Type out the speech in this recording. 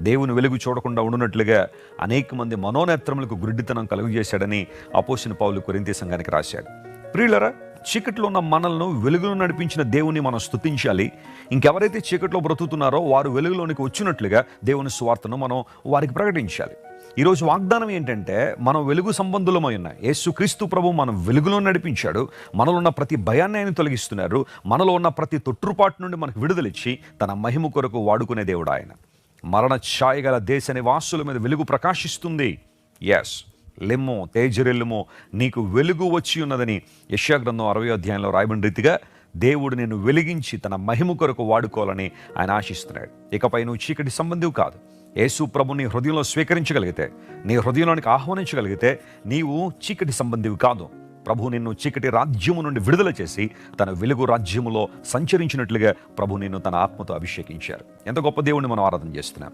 దేవుని వెలుగు చూడకుండా ఉండునట్లుగా అనేక మంది మనోనేత్రములకు గుడ్డితనం కలుగజేశాడని అపోస్తలుడైన పౌలు కొరింథీ సంఘానికి రాశాడు. ప్రియులారా, చీకట్లో ఉన్న మనల్ని వెలుగులో నడిపించిన దేవుని మనం స్తుతించాలి. ఇంకెవరైతే చీకట్లో బ్రతుకుతున్నారో వారు వెలుగులోనికి వచ్చినట్లుగా దేవుని సువార్తను మనం వారికి ప్రకటించాలి. ఈరోజు వాగ్దానం ఏంటంటే, మనం వెలుగు సంబంధులమై ఉన్నాయి. యేసుక్రీస్తు ప్రభు మనం వెలుగులో నడిపించాడు. మనలో ఉన్న ప్రతి భయాన్ని ఆయన తొలగిస్తున్నారు. మనలో ఉన్న ప్రతి తొట్టుపాటు నుండి మనకు విడుదలిచ్చి తన మహిమ కొరకు వాడుకునే దేవుడు ఆయన. మరణ ఛాయ గల దేశ నివాసుల మీద వెలుగు ప్రకాశిస్తుంది. ఎస్, లెమ్మో తేజరెల్లుమో, నీకు వెలుగు వచ్చి ఉన్నదని యెషయా గ్రంథం 60వ అధ్యాయంలో రాయబడిన రీతిగా దేవుడు నిన్ను వెలిగించి తన మహిమ కొరకు వాడుకోవాలని ఆయన ఆశిస్తున్నాడు. ఇకపై నువ్వు చీకటి సంబంధివి కాదు. యేసు ప్రభు నీ హృదయంలో స్వీకరించగలిగితే, నీ హృదయంలోనికి ఆహ్వానించగలిగితే నీవు చీకటి సంబంధివి కాదు. ప్రభు నిన్ను చీకటి రాజ్యము నుండి విడుదల చేసి తన వెలుగు రాజ్యములో సంచరించినట్లుగా ప్రభు నిన్ను తన ఆత్మతో అభిషేకించారు. ఎంత గొప్ప దేవుణ్ణి మనం ఆరాధన చేస్తున్నాం.